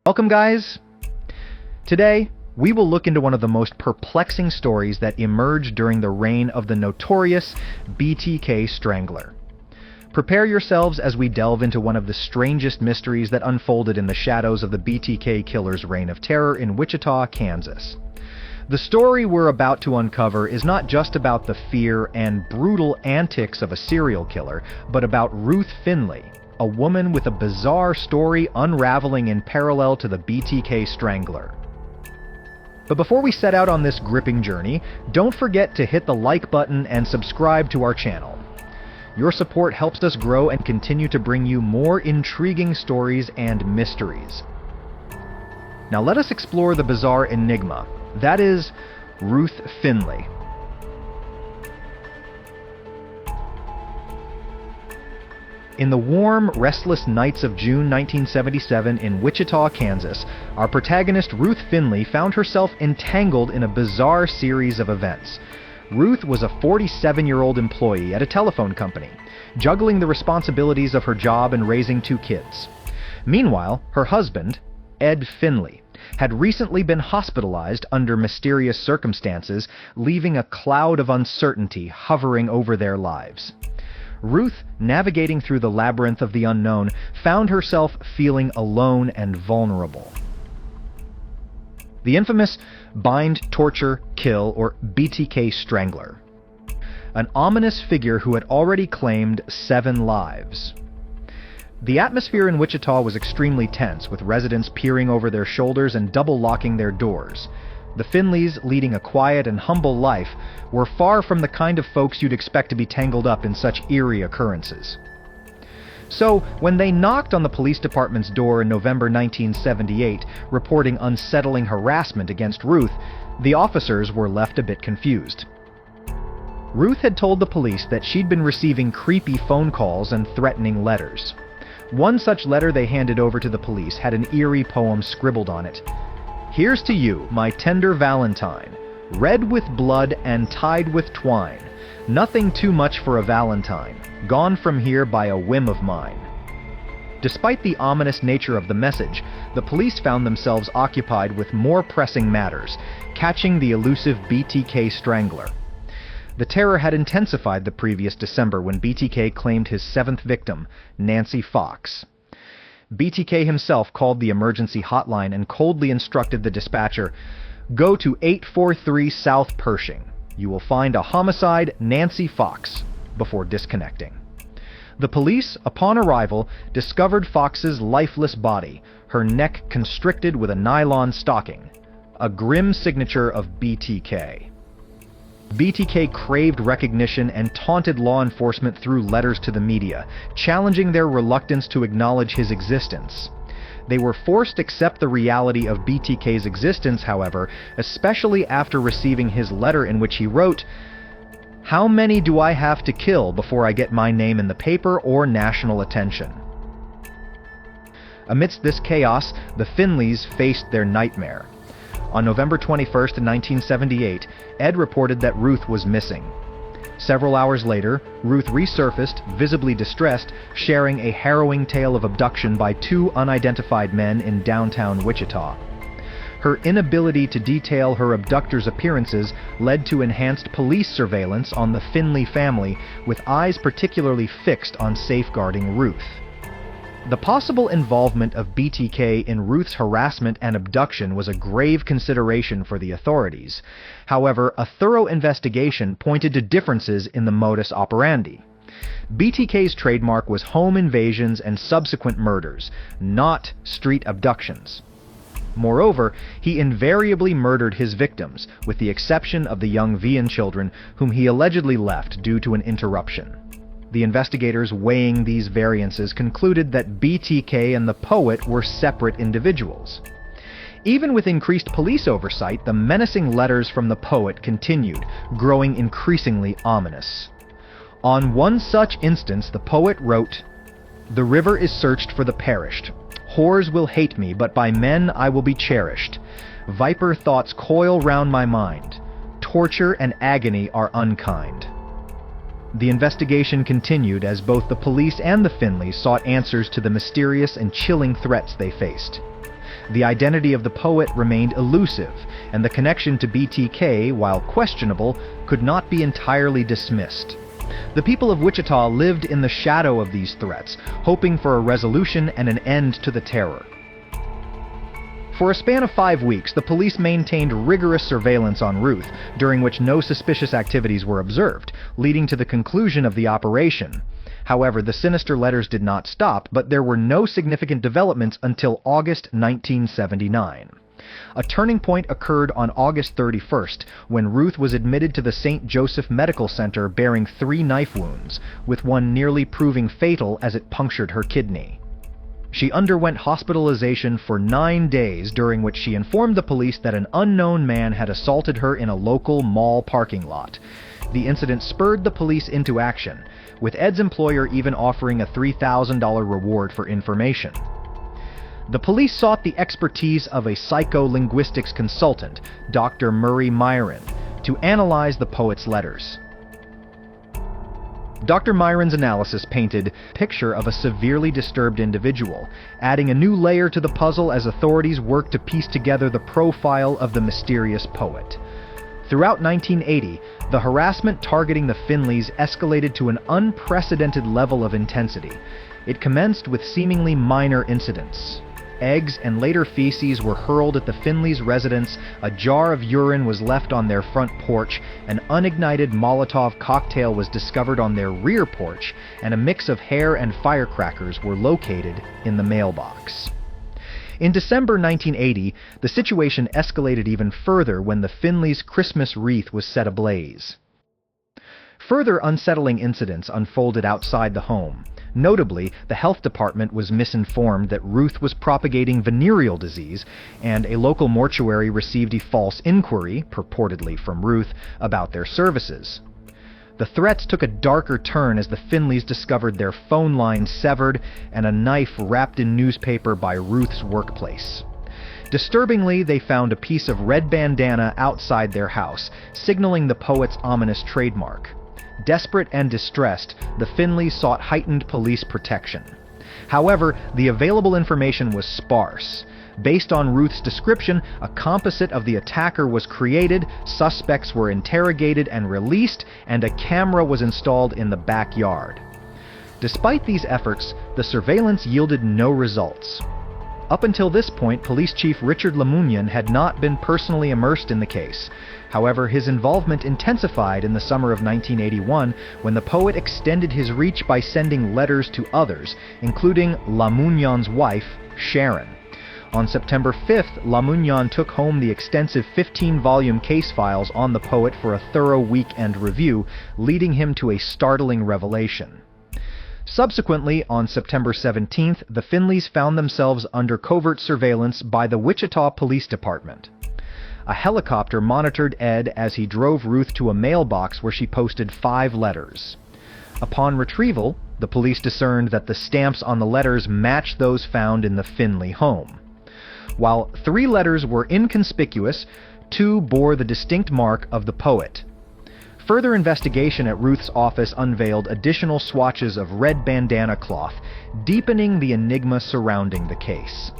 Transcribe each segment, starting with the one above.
Welcome, guys! Today, we will look into one of the most perplexing stories that emerged during the reign of the notorious BTK Strangler. Prepare yourselves as we delve into one of the strangest mysteries that unfolded in the shadows of the BTK killer's reign of terror in Wichita, Kansas. The story we're about to uncover is not just about the fear and brutal antics of a serial killer, but about Ruth Finley, a woman with a bizarre story unraveling in parallel to the BTK Strangler. But before we set out on this gripping journey, don't forget to hit the like button and subscribe to our channel. Your support helps us grow and continue to bring you more intriguing stories and mysteries. Now let us explore the bizarre enigma, that is, Ruth Finley. In the warm, restless nights of June 1977 in Wichita, Kansas, our protagonist Ruth Finley found herself entangled in a bizarre series of events. Ruth was a 47-year-old employee at a telephone company, juggling the responsibilities of her job and raising two kids. Meanwhile, her husband, Ed Finley, had recently been hospitalized under mysterious circumstances, leaving a cloud of uncertainty hovering over their lives. Ruth, navigating through the labyrinth of the unknown, found herself feeling alone and vulnerable. The infamous bind, torture, kill, or BTK Strangler. An ominous figure who had already claimed 7 lives. The atmosphere in Wichita was extremely tense, with residents peering over their shoulders and double-locking their doors. The Finleys, leading a quiet and humble life, were far from the kind of folks you'd expect to be tangled up in such eerie occurrences. So, when they knocked on the police department's door in November 1978, reporting unsettling harassment against Ruth, the officers were left a bit confused. Ruth had told the police that she'd been receiving creepy phone calls and threatening letters. One such letter they handed over to the police had an eerie poem scribbled on it. "Here's to you, my tender Valentine, red with blood and tied with twine, nothing too much for a Valentine, gone from here by a whim of mine." Despite the ominous nature of the message, the police found themselves occupied with more pressing matters, catching the elusive BTK Strangler. The terror had intensified the previous December when BTK claimed his 7th victim, Nancy Fox. BTK himself called the emergency hotline and coldly instructed the dispatcher, "Go to 843 South Pershing. You will find a homicide, Nancy Fox," before disconnecting. The police, upon arrival, discovered Fox's lifeless body, her neck constricted with a nylon stocking, a grim signature of BTK. BTK craved recognition and taunted law enforcement through letters to the media, challenging their reluctance to acknowledge his existence. They were forced to accept the reality of BTK's existence, however, especially after receiving his letter in which he wrote, "How many do I have to kill before I get my name in the paper or national attention?" Amidst this chaos, the Finleys faced their nightmare. On November 21, 1978, Ed reported that Ruth was missing. Several hours later, Ruth resurfaced, visibly distressed, sharing a harrowing tale of abduction by 2 unidentified men in downtown Wichita. Her inability to detail her abductors' appearances led to enhanced police surveillance on the Finley family, with eyes particularly fixed on safeguarding Ruth. The possible involvement of BTK in Ruth's harassment and abduction was a grave consideration for the authorities. However, a thorough investigation pointed to differences in the modus operandi. BTK's trademark was home invasions and subsequent murders, not street abductions. Moreover, he invariably murdered his victims, with the exception of the young Vian children, whom he allegedly left due to an interruption. The investigators weighing these variances concluded that BTK and the poet were separate individuals. Even with increased police oversight, the menacing letters from the poet continued, growing increasingly ominous. On one such instance, the poet wrote, "The river is searched for the perished. Whores will hate me, but by men I will be cherished. Viper thoughts coil round my mind. Torture and agony are unkind." The investigation continued as both the police and the Finleys sought answers to the mysterious and chilling threats they faced. The identity of the poet remained elusive, and the connection to BTK, while questionable, could not be entirely dismissed. The people of Wichita lived in the shadow of these threats, hoping for a resolution and an end to the terror. For a span of 5 weeks, the police maintained rigorous surveillance on Ruth, during which no suspicious activities were observed, leading to the conclusion of the operation. However, the sinister letters did not stop, but there were no significant developments until August 1979. A turning point occurred on August 31st, when Ruth was admitted to the St. Joseph Medical Center bearing 3 knife wounds, with one nearly proving fatal as it punctured her kidney. She underwent hospitalization for 9 days, during which she informed the police that an unknown man had assaulted her in a local mall parking lot. The incident spurred the police into action, with Ed's employer even offering a $3,000 reward for information. The police sought the expertise of a psycholinguistics consultant, Dr. Murray Myron, to analyze the poet's letters. Dr. Myron's analysis painted a picture of a severely disturbed individual, adding a new layer to the puzzle as authorities worked to piece together the profile of the mysterious poet. Throughout 1980, the harassment targeting the Finleys escalated to an unprecedented level of intensity. It commenced with seemingly minor incidents. Eggs and later feces were hurled at the Finleys' residence, a jar of urine was left on their front porch, an unignited Molotov cocktail was discovered on their rear porch, and a mix of hair and firecrackers were located in the mailbox. In December 1980, the situation escalated even further when the Finleys' Christmas wreath was set ablaze. Further unsettling incidents unfolded outside the home. Notably, the health department was misinformed that Ruth was propagating venereal disease, and a local mortuary received a false inquiry, purportedly from Ruth, about their services. The threats took a darker turn as the Finleys discovered their phone lines severed and a knife wrapped in newspaper by Ruth's workplace. Disturbingly, they found a piece of red bandana outside their house, signaling the poet's ominous trademark. Desperate and distressed, the Finleys sought heightened police protection. However, the available information was sparse. Based on Ruth's description, a composite of the attacker was created, suspects were interrogated and released, and a camera was installed in the backyard. Despite these efforts, the surveillance yielded no results. Up until this point, Police Chief Richard Lamunian had not been personally immersed in the case. However, his involvement intensified in the summer of 1981 when the poet extended his reach by sending letters to others, including Lamunian's wife, Sharon. On September 5th, Lamunian took home the extensive 15-volume case files on the poet for a thorough weekend review, leading him to a startling revelation. Subsequently, on September 17th, the Finleys found themselves under covert surveillance by the Wichita Police Department. A helicopter monitored Ed as he drove Ruth to a mailbox where she posted 5 letters. Upon retrieval, the police discerned that the stamps on the letters matched those found in the Finley home. While 3 letters were inconspicuous, 2 bore the distinct mark of the poet. Further investigation at Ruth's office unveiled additional swatches of red bandana cloth, deepening the enigma surrounding the case.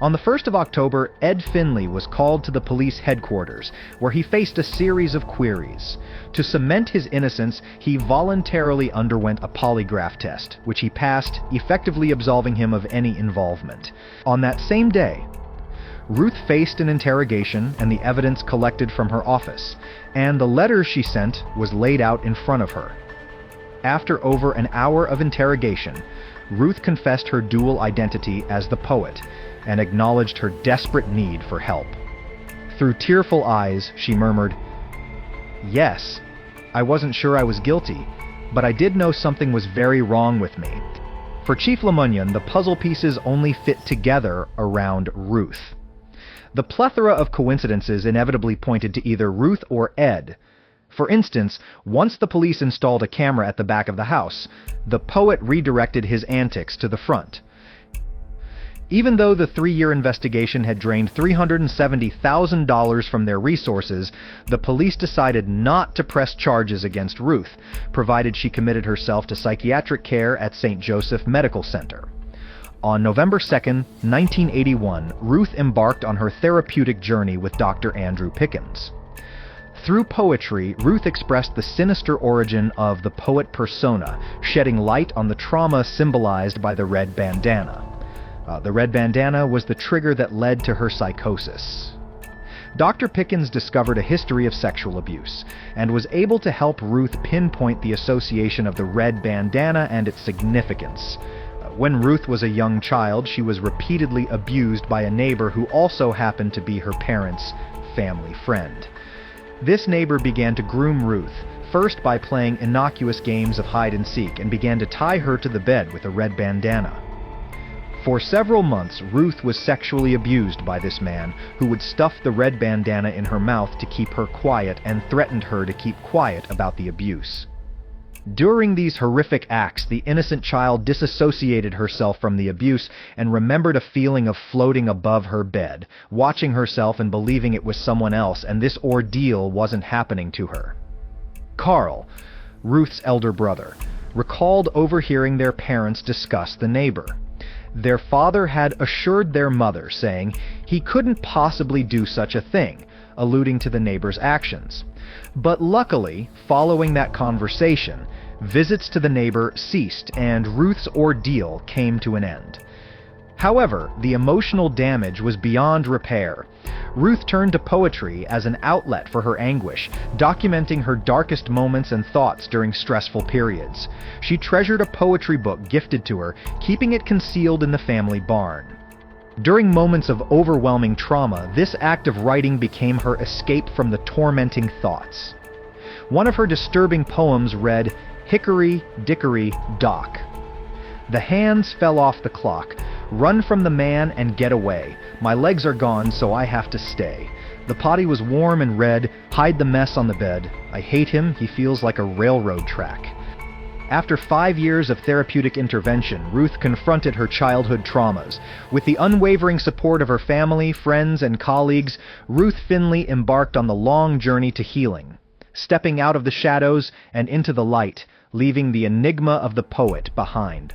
On the 1st of October, Ed Finley was called to the police headquarters, where he faced a series of queries. To cement his innocence, he voluntarily underwent a polygraph test, which he passed, effectively absolving him of any involvement. On that same day, Ruth faced an interrogation and the evidence collected from her office, and the letter she sent was laid out in front of her. After over an hour of interrogation, Ruth confessed her dual identity as the poet and acknowledged her desperate need for help. Through tearful eyes, she murmured, "Yes, I wasn't sure I was guilty, but I did know something was very wrong with me." For Chief Lamunian, the puzzle pieces only fit together around Ruth. The plethora of coincidences inevitably pointed to either Ruth or Ed. For instance, once the police installed a camera at the back of the house, the poet redirected his antics to the front. Even though the 3-year investigation had drained $370,000 from their resources, the police decided not to press charges against Ruth, provided she committed herself to psychiatric care at St. Joseph Medical Center. On November 2nd, 1981, Ruth embarked on her therapeutic journey with Dr. Andrew Pickens. Through poetry, Ruth expressed the sinister origin of the poet persona, shedding light on the trauma symbolized by the red bandana. The red bandana was the trigger that led to her psychosis. Dr. Pickens discovered a history of sexual abuse and was able to help Ruth pinpoint the association of the red bandana and its significance. When Ruth was a young child, she was repeatedly abused by a neighbor who also happened to be her parents' family friend. This neighbor began to groom Ruth, first by playing innocuous games of hide-and-seek, and began to tie her to the bed with a red bandana. For several months, Ruth was sexually abused by this man, who would stuff the red bandana in her mouth to keep her quiet and threatened her to keep quiet about the abuse. During these horrific acts, the innocent child disassociated herself from the abuse and remembered a feeling of floating above her bed, watching herself and believing it was someone else, and this ordeal wasn't happening to her. Carl, Ruth's elder brother, recalled overhearing their parents discuss the neighbor. Their father had assured their mother, saying he couldn't possibly do such a thing, alluding to the neighbor's actions. But luckily, following that conversation, visits to the neighbor ceased and Ruth's ordeal came to an end. However, the emotional damage was beyond repair. Ruth turned to poetry as an outlet for her anguish, documenting her darkest moments and thoughts during stressful periods. She treasured a poetry book gifted to her, keeping it concealed in the family barn. During moments of overwhelming trauma, this act of writing became her escape from the tormenting thoughts. One of her disturbing poems read, "Hickory, dickory, dock. The hands fell off the clock. Run from the man and get away. My legs are gone, so I have to stay. The potty was warm and red. Hide the mess on the bed. I hate him. He feels like a railroad track." After 5 years of therapeutic intervention, Ruth confronted her childhood traumas. With the unwavering support of her family, friends, and colleagues, Ruth Finley embarked on the long journey to healing, stepping out of the shadows and into the light, leaving the enigma of the poet behind.